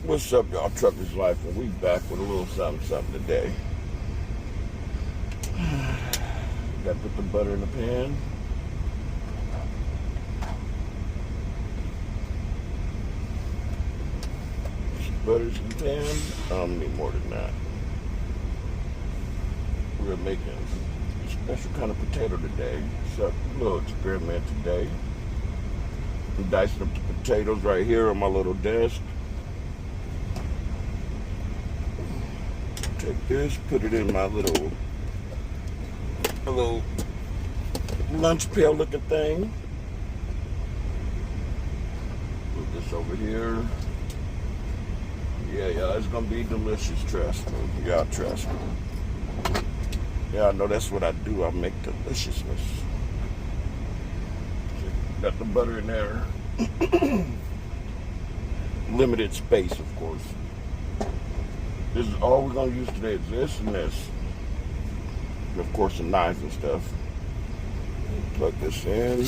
What's up, y'all? Truckers Life, and we back with a little something today. Got to put the butter in the pan. Butter's in the pan. I don't need more than that. We're making a special kind of potato today. So a little experiment today. I'm dicing up the potatoes right here on my little desk. Take this, put it in my little lunch pail looking thing. Put this over here. Yeah, it's gonna be delicious, trust me. Y'all trust me. Yeah, I know that's what I do. I make deliciousness. Got the butter in there. Limited space, of course. This is all we're gonna use today, is this and this. And of course, the knives and stuff. Plug this in.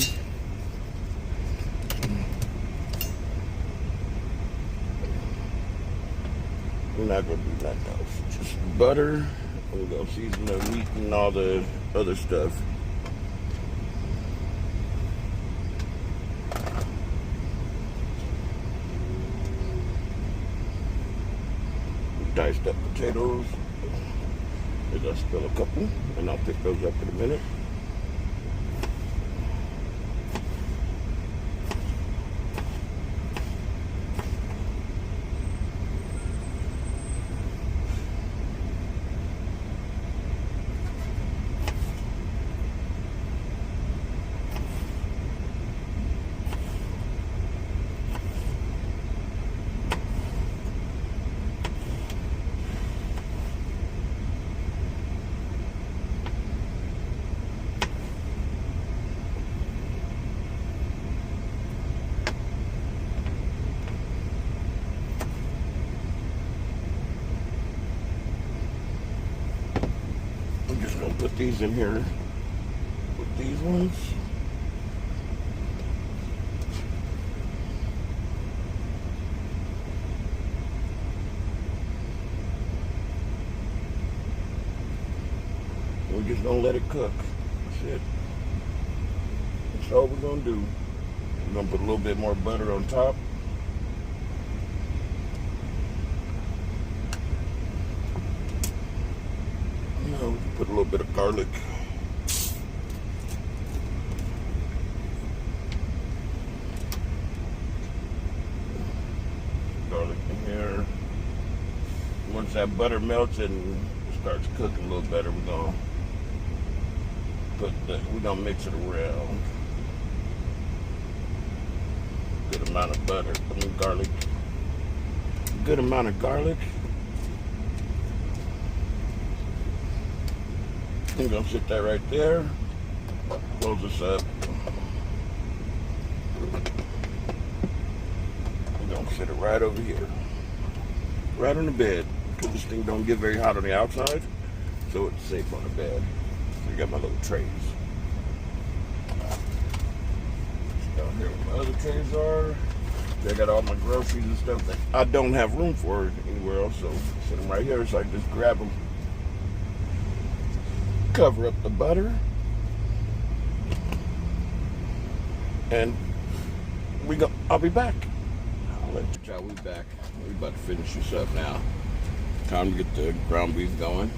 We're not gonna do nothing else. Just butter. We're gonna season the meat and all the other stuff. Diced up potatoes. Maybe I'll spill a couple, and I'll pick those up in a minute. I'm just gonna put these in here with these ones. We're just gonna let it cook. That's it. That's all we're gonna do. We're gonna put a little bit more butter on top. Put a little bit of garlic. Garlic in here. Once that butter melts and starts cooking a little better, we're gonna mix it around. Good amount of butter. Garlic. Good amount of garlic. I'm gonna sit that right there. Close this up. I'm gonna sit it right over here. Right on the bed. Because this thing don't get very hot on the outside. So it's safe on the bed. So you got my little trays. Down here where my other trays are. I got all my groceries and stuff that I don't have room for anywhere else. So sit them right here so I can just grab them. Cover up the butter, and I'll be back. I'll let y'all. We back. We about to finish this up now. Time to get the ground beef going.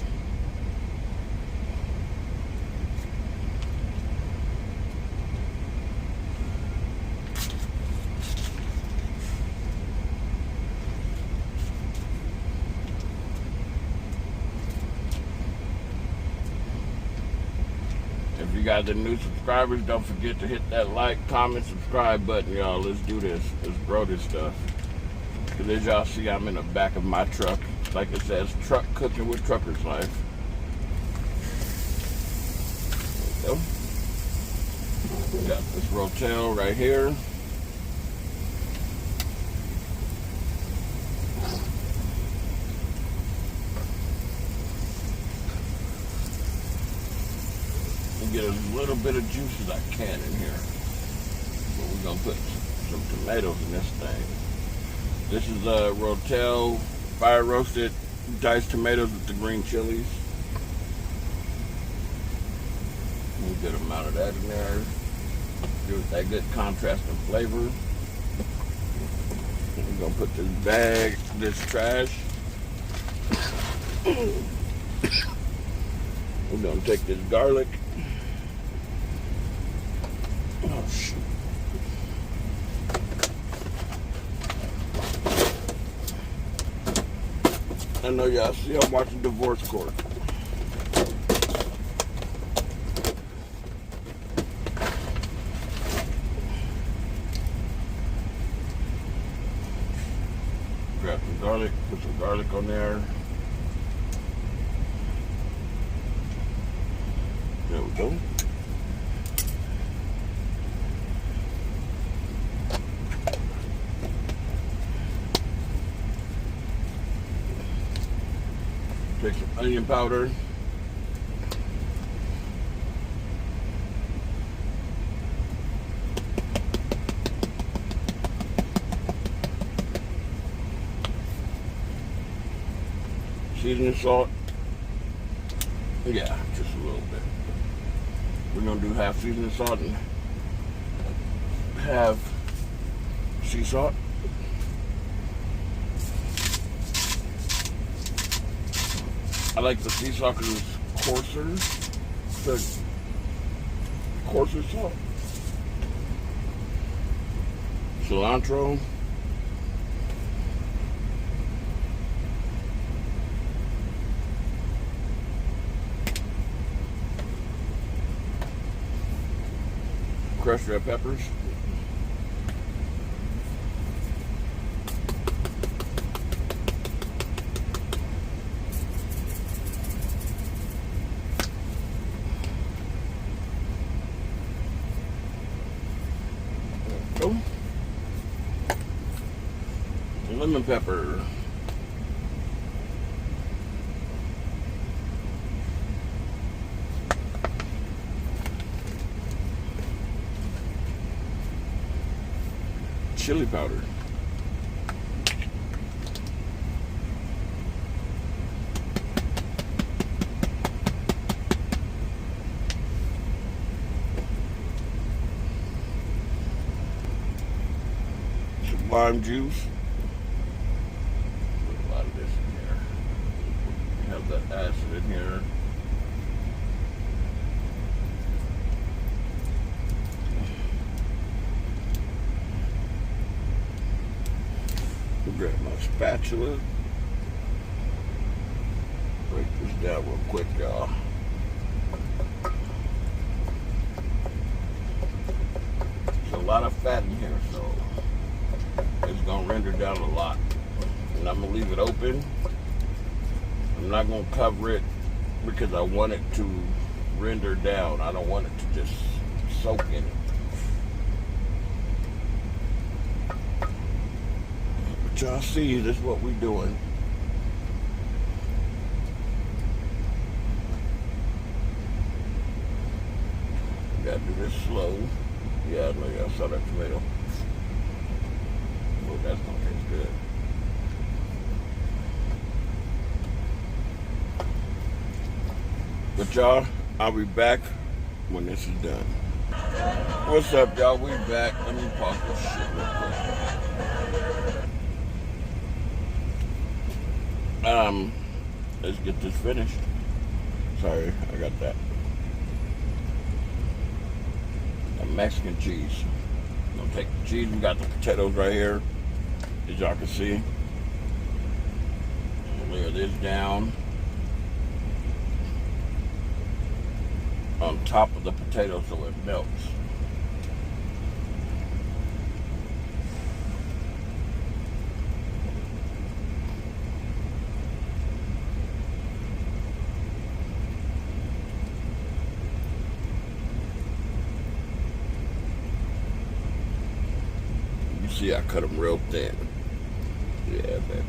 If you guys are new subscribers, don't forget to hit that like, comment, subscribe button, y'all. Let's do this. Let's grow this stuff. Because as y'all see, I'm in the back of my truck. Like it says, truck cooking with Truckers Life. There we go. We got this rotel right here. Get as little bit of juice as I can in here. But we're gonna put some tomatoes in this thing. This is a Rotel fire roasted diced tomatoes with the green chilies. A good amount of that in there. Give it that good contrast and flavor. We're gonna put this bag, this trash. We're gonna take this garlic. Oh shoot. I know y'all see I'm watching Divorce Court. Grab some garlic, put some garlic on there. There we go. Take some onion powder. Seasoning salt. Yeah, just a little bit. We're gonna do half seasoning salt and half sea salt. I like the sea salt because it's coarser. The coarser salt. Cilantro. Crushed red peppers. There we go. Lemon pepper. Chili powder. Some lime juice. Put a lot of this in here. We have that acid in here. Grab my spatula. Break this down real quick, y'all. There's a lot of fat in here, so it's gonna render down a lot. And I'm gonna leave it open. I'm not gonna cover it because I want it to render down. I don't want it to just soak in it. Y'all see, this is what we doing. Gotta do this slow. Yeah, I know y'all saw that tomato. Oh, that's gonna taste good. But y'all, I'll be back when this is done. What's up, y'all? We back. Let me pause this shit real quick. Let's get this finished. Sorry, I got that. A Mexican cheese. I'm gonna take the cheese. We got the potatoes right here, as y'all can see. Layer this down on top of the potato so it melts. See, I cut them real thin. Yeah, baby.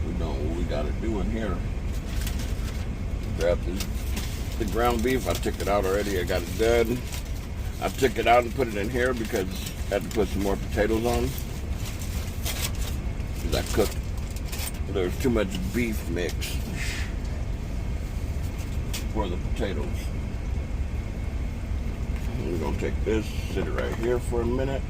We know what we gotta do in here. Grab the ground beef. I took it out already. I got it done. I took it out and put it in here because I had to put some more potatoes on. cooked. There's too much beef mix for the potatoes. We're gonna take this, sit it right here for a minute.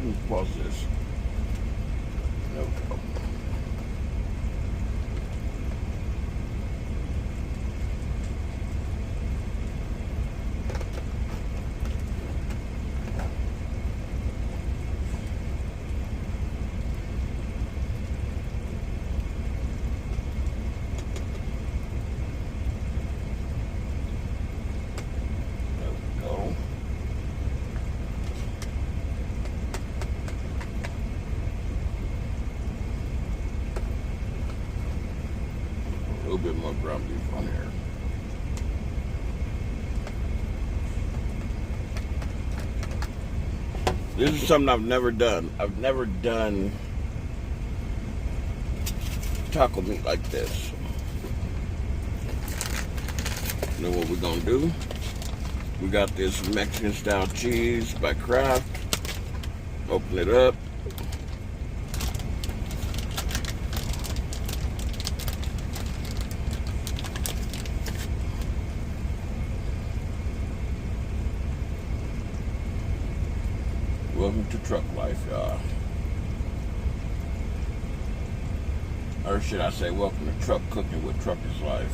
Let's pause this. There we go. A little bit more ground beef on here. This is something I've never done. I've never done taco meat like this. You know what we're gonna do? We got this Mexican style cheese by Kraft. Open it up. Welcome to Truck Life, y'all. Or should I say, welcome to Truck Cooking with Truckerslife.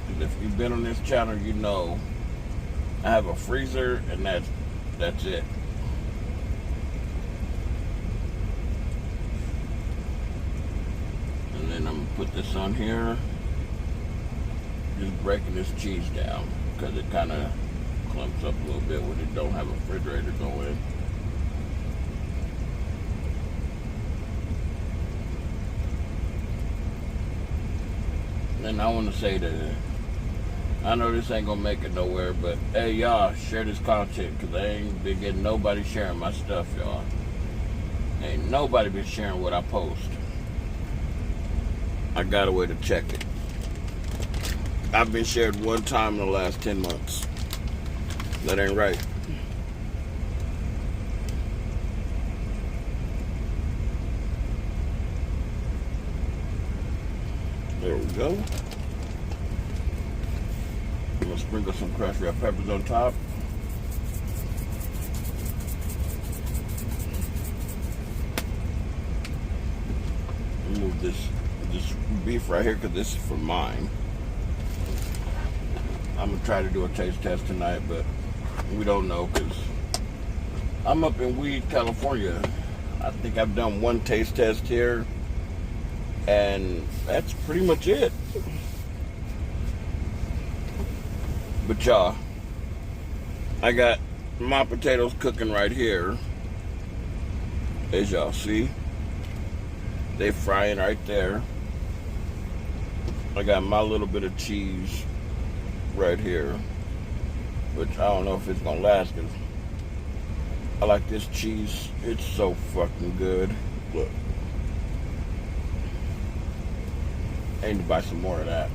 Because if you've been on this channel, you know I have a freezer, and that's it. And then I'm gonna put this on here, just breaking this cheese down because it kind of clumps up a little bit when it don't have a refrigerator going. And I want to say that I know this ain't gonna make it nowhere, but hey, y'all, share this content, because I ain't been getting nobody sharing my stuff, y'all. Ain't nobody been sharing what I post. I got a way to check it. I've been shared one time in the last 10 months. That ain't right. There we go. I'm gonna sprinkle some crushed red peppers on top. Move this beef right here because this is for mine. I'm gonna try to do a taste test tonight, but we don't know because I'm up in Weed, California. I think I've done one taste test here, and that's pretty much it. But y'all, I got my potatoes cooking right here. As y'all see, they frying right there. I got my little bit of cheese right here, which I don't know if it's gonna last because I like this cheese. It's so fucking good. Look, I need to buy some more of that.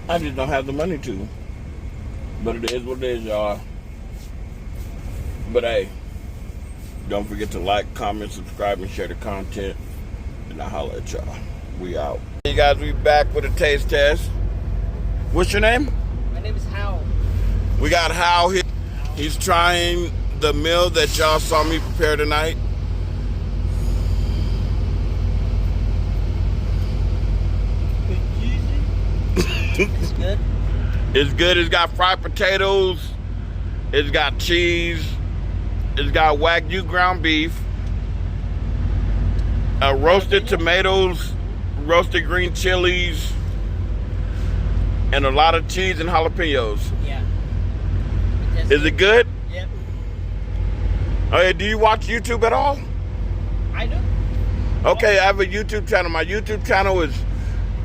I just don't have the money to. But it is what it is, y'all. But hey, don't forget to like, comment, subscribe, and share the content. And I'll holler at y'all. We out. You guys, we back with a taste test. What's your name? My name is Hal. We got Hal here. He's trying the meal that y'all saw me prepare tonight. It's good. It's good. It's got fried potatoes. It's got cheese. It's got Wagyu ground beef. Roasted tomatoes, roasted green chilies, and a lot of cheese and jalapenos. Yeah. Is it good? Yep. Okay, do you watch YouTube at all? I do. Okay, I have a YouTube channel. My YouTube channel is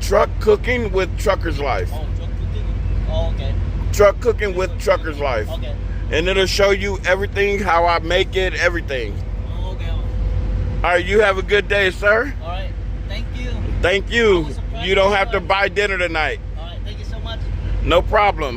Truck Cooking with Truckerslife. Oh, truck cooking. Oh, okay. Truck Cooking with Truckerslife. Okay. And it'll show you everything, how I make it, everything. Oh, okay. All right, you have a good day, sir. All right. Thank you. Thank you. You don't have to buy dinner tonight. All right, thank you so much. No problem.